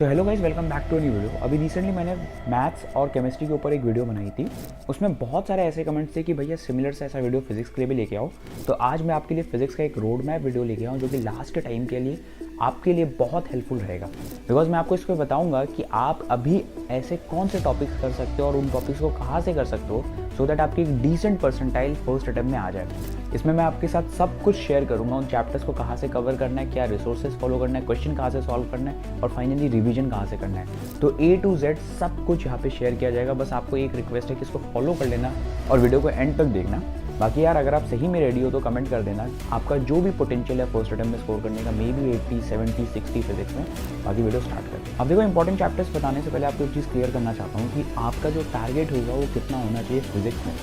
तो hello guys, welcome back to new video. अभी recently मैंने मैथ्स और केमिस्ट्री के ऊपर एक वीडियो बनाई थी। उसमें बहुत सारे ऐसे कमेंट्स थे कि भैया सिमिलर से ऐसा वीडियो फिजिक्स के लिए भी लेके आओ। तो आज मैं आपके लिए फिजिक्स का एक रोड मैप वीडियो लेके आऊँ जो कि लास्ट के टाइम के लिए आपके लिए बहुत हेल्पफुल रहेगा। बिकॉज मैं आपको इस पर बताऊँगा कि आप अभी ऐसे कौन से टॉपिक्स कर सकते हो और उन टॉपिक्स को कहाँ से कर सकते हो सो दैट आपकी एक डिसेंट परसेंटाइल फर्स्ट अटेम्प्ट में आ जाए। इसमें मैं आपके साथ सब कुछ शेयर करूंगा, उन चैप्टर्स को कहाँ से कवर करना है, क्या रिसोर्सेज फॉलो करना है, क्वेश्चन कहाँ से सॉल्व करना है और फाइनली रिवीजन कहाँ से करना है। तो A to Z सब कुछ यहाँ पे शेयर किया जाएगा। बस आपको एक रिक्वेस्ट है कि इसको फॉलो कर लेना और वीडियो को एंड तक देखना। बाकी यार अगर आप सही में रेडी हो तो कमेंट कर देना आपका जो भी पोटेंशियल है फर्स्ट अटेम्प्ट में स्कोर करने का, मे बी 80, 70, 60 फिजिक्स में। बाकी वीडियो स्टार्ट करते हैं। अब देखो, इंपॉर्टेंट चैप्टर्स बताने से पहले आपको एक चीज़ क्लियर करना चाहता हूँ कि आपका जो टारगेट होगा वो कितना होना चाहिए फिजिक्स में।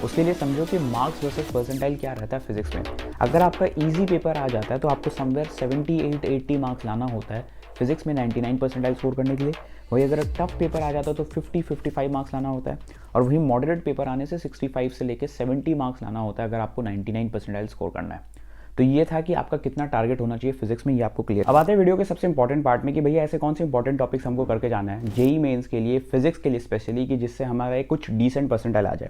उसके लिए समझो कि मार्क्स वर्सेस परसेंटाइल क्या रहता है फिजिक्स में। अगर आपका इजी पेपर आ जाता है तो आपको समवेयर 78, 80 मार्क्स लाना होता है फिजिक्स में 99 परसेंटाइल स्कोर करने के लिए। वही अगर टफ पेपर आ जाता है तो 50, 55 मार्क्स लाना होता है। और वही मॉडरेट पेपर आने से 65 से लेकर 70 मार्क्स लाना होता है अगर आपको 99 परसेंटाइल स्कोर करना है। तो ये था कि आपका कितना टारगेट होना चाहिए फिजिक्स में, ये आपको क्लियर। अब आते हैं वीडियो के सबसे इंपॉर्टेंट पार्ट में कि भैया ऐसे कौन से इंपॉर्टेंट टॉपिक्स हमको करके जाना है जेई मेंस के लिए, फिजिक्स के लिए स्पेशली, कि जिससे हमारा कुछ डिसेंट परसेंटाइल आ जाए।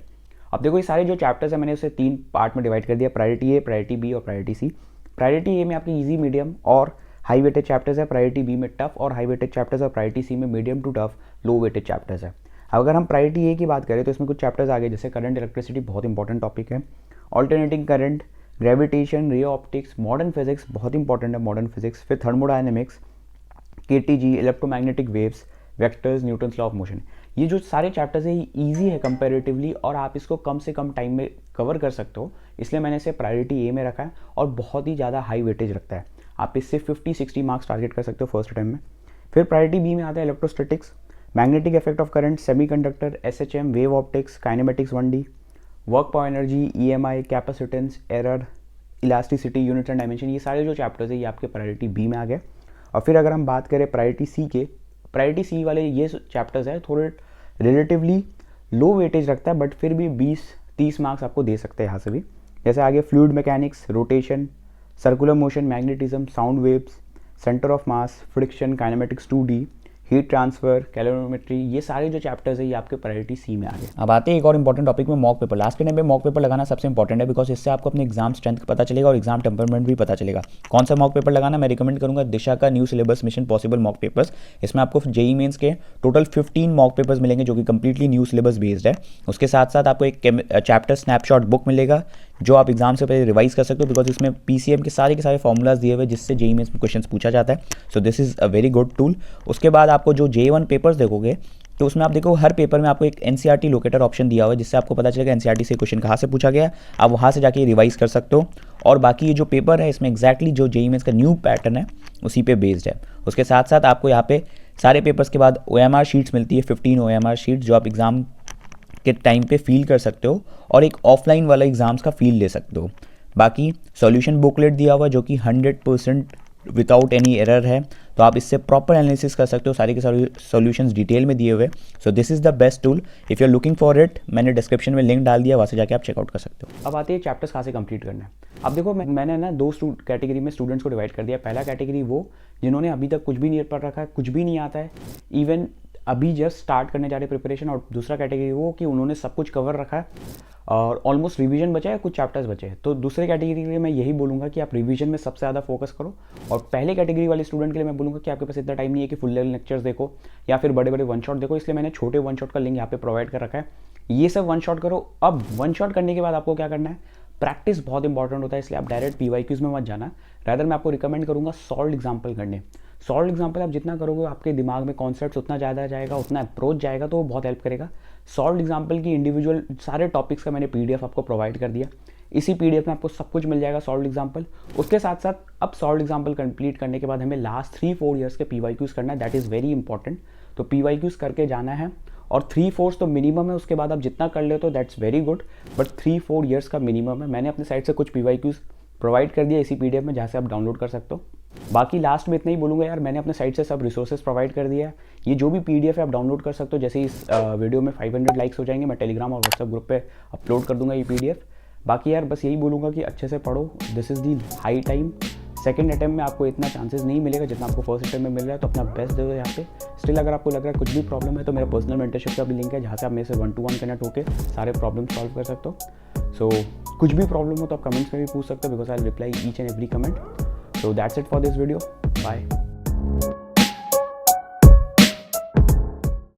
अब देखो, ये सारे जो चैप्टर्स है मैंने उसे 3 पार्ट में डिवाइड कर दिया: प्रायोरिटी ए, प्रायोरिटी बी और प्रायोरिटी सी। प्रायोरिटी ए में आपकी इजी, मीडियम और हाई वेटेज चैप्टर्स है। प्रायोरिटी बी में टफ और हाई वेटेज चैप्टर्स है। और प्रायोरिटी सी में medium to tough, low weightage chapters है। अगर हम प्रायोरिटी ए की बात करें तो इसमें कुछ चैप्टर्स आ गए जैसे करंट इलेक्ट्रिसिटी, बहुत इंपॉर्टेंट टॉपिक है। Alternating current, gravitation, ray optics, modern physics बहुत इंपॉर्टेंट है, मॉडर्न फिजिक्स। फिर thermodynamics, KTG, electromagnetic waves, vectors, Newton's law of motion. ये जो सारे चैप्टर्स है ये ईजी है कंपैरेटिवली और आप इसको कम से कम टाइम में कवर कर सकते हो, इसलिए मैंने इसे प्रायोरिटी ए में रखा है और बहुत ही ज़्यादा हाई वेटेज रखता है। आप इससे 50, 60 मार्क्स टारगेट कर सकते हो फर्स्ट अटेम्प्ट में। फिर प्रायोरिटी बी में आता है electrostatics, magnetic effect of current, semiconductor, SHM, wave optics, kinematics 1D, work power energy, EMI, capacitance, error, elasticity, units and dimension. ये सारे जो चैप्टर्स है ये आपके प्रायोरिटी बी में आ गए। और फिर अगर हम बात करें प्रायोरिटी सी के, प्रायोरिटी सी वाले ये चैप्टर्स है थोड़े रिलेटिवली लो वेटेज रखता है, बट फिर भी 20-30 मार्क्स आपको दे सकते हैं यहाँ से भी। जैसे आगे fluid mechanics, rotation, circular motion, magnetism, sound waves, centre of mass, friction, kinematics 2D, heat transfer, calorimetry, ये सारे जो चैप्टर्स है ये आपके प्रायोरिटी सी में आ गए। अब आते हैं एक और इंपॉर्टेंट टॉपिक में, मॉक पेपर। लास्ट के टाइम पे मॉक पेपर लगाना सबसे इंपॉर्टेंट है बिकॉज इससे आपको अपने एग्जाम स्ट्रेंथ पता चलेगा और एग्जाम टेम्परमेंट भी पता चलेगा। कौन सा मॉक पेपर लगाना मैं रिकमेंड करूंगा, दिशा का new syllabus mission possible mock papers. इसमें आपको जेई मेंस के टोटल 15 मॉक पेपर्स मिलेंगे जो कि कंप्लीटली न्यू सिलेबस बेस्ड है। उसके साथ साथ आपको एक चैप्टर स्नैपशॉट बुक मिलेगा जो आप एग्जाम से पहले रिवाइज कर सकते हो बिकॉज इसमें पीसीएम के सारे फॉर्मूलाज दिए हुए जिससे जेई मेंस में क्वेश्चन पूछा जाता है। सो this is a very good tool. उसके बाद आपको जो J1 पेपर्स देखोगे तो उसमें आप देखो हर पेपर में आपको एक एनसीईआरटी लोकेटर ऑप्शन दिया हुआ है जिससे आपको पता चलेगा एनसीईआरटी से क्वेश्चन कहाँ से पूछा गया, आप वहाँ से जाके रिवाइज कर सकते हो। और बाकी ये जो पेपर है इसमें एग्जैक्टली जो जेई मेंस का न्यू पैटर्न है उसी पे बेस्ड है। उसके साथ साथ आपको यहाँ पे सारे पेपर्स के बाद OMR शीट्स मिलती है, 15 OMR शीट्स जो आप एग्जाम के टाइम पे फील कर सकते हो और एक ऑफलाइन वाला एग्जाम्स का फील ले सकते हो। बाकी सॉल्यूशन बुकलेट दिया हुआ जो कि 100% विदाउट एनी एरर है, तो आप इससे प्रॉपर एनालिसिस कर सकते हो, सारे के सारे सॉल्यूशंस डिटेल में दिए हुए। So this is the best tool if you are looking for it. मैंने डिस्क्रिप्शन में लिंक डाल दिया, वहाँ से जाके आप चेकआउट कर सकते हो। अब आते हैं चैप्टर्स कहाँ से कंप्लीट करना है। अब देखो, मैंने ना 2 कैटेगरी में स्टूडेंट्स को डिवाइड कर दिया। पहला कैटेगरी वो जिन्होंने अभी तक कुछ भी नहीं पढ़ रखा है, कुछ भी नहीं आता है, इवन अभी जस्ट स्टार्ट करने जा रहे प्रिपरेशन। और दूसरा कैटेगरी वो कि उन्होंने सब कुछ कवर रखा है और ऑलमोस्ट रिवीजन बचा है, कुछ चैप्टर्स बचे हैं। तो दूसरे कैटेगरी के लिए मैं यही बोलूँगा कि आप रिवीजन में सबसे ज़्यादा फोकस करो। और पहले कैटेगरी वाले स्टूडेंट के लिए मैं बोलूँगा कि आपके पास इतना टाइम नहीं है कि फुल लेवल लेक्चर्स देखो या फिर बड़े बड़े वन शॉट देखो, इसलिए मैंने छोटे वन शॉट का लिंक यहाँ पे प्रोवाइड कर रखा है। ये सब वन शॉट करो। अब वन शॉट करने के बाद आपको क्या करना है, प्रैक्टिस बहुत इंपॉर्टेंट होता है, इसलिए आप डायरेक्ट पीवाईक्यूज में मत जाना। रादर मैं आपको रिकमेंड करूँगा सॉल्व एग्जाम्पल करने। सॉल्व एग्जाम्पल आप जितना करोगे आपके दिमाग में कॉन्सेप्ट्स उतना ज़्यादा जाएगा, उतना अप्रोच जाएगा, तो वो बहुत हेल्प करेगा। सॉल्व एग्जाम्पल की इंडिविजुअल सारे टॉपिक्स का मैंने पीडीएफ आपको प्रोवाइड कर दिया। इसी पीडीएफ में आपको सब कुछ मिल जाएगा सॉल्व एग्जाम्पल। उसके साथ साथ अब सॉल्व एग्जाम्पल कंप्लीट करने के बाद हमें लास्ट 3-4 ईयर्स के पीवाईक्यूज करना है, दैट इज़ वेरी इंपॉर्टेंट। तो पीवाईक्यूज करके जाना है और 3-4 तो मिनिमम है, उसके बाद आप जितना कर लेते हो that's very good, but 3-4 years का मिनिमम है। मैंने अपने साइड से कुछ पीवाईक्यूज प्रोवाइड कर दिया इसी पीडीएफ में जहाँ से आप डाउनलोड कर सकते हो। बाकी लास्ट में इतना ही बोलूँगा यार, मैंने अपने साइड से सब रिसोर्सेज प्रोवाइड कर दिया है। ये जो भी पीडीएफ है आप डाउनलोड कर सकते हो। जैसे इस वीडियो में 500 लाइक्स हो जाएंगे मैं टेलीग्राम और व्हाट्सएप ग्रुप पे अपलोड कर दूंगा ये पीडीएफ। बाकी यार बस यही बोलूँगा कि अच्छे से पढ़ो, this is the high time. Second attempt में आपको इतना चांसेस नहीं मिलेगा जितना आपको फर्स्ट अटैम्प्ट में मिल रहा है, तो अपना बेस्ट दे दो यहाँ पे। स्टिल अगर आपको लग रहा है कुछ भी प्रॉब्लम है तो मेरा पर्सनल मेंटरशिप का भी लिंक है, जहाँ से आप मेरे से 1-to-1 कनेक्ट होकर सारे प्रॉब्लम सॉल्व कर सकते हो। सो कुछ भी प्रॉब्लम हो तो आप कमेंट्स में भी पूछ सकते हो, because I will reply each and every comment. So that's it for this video, bye.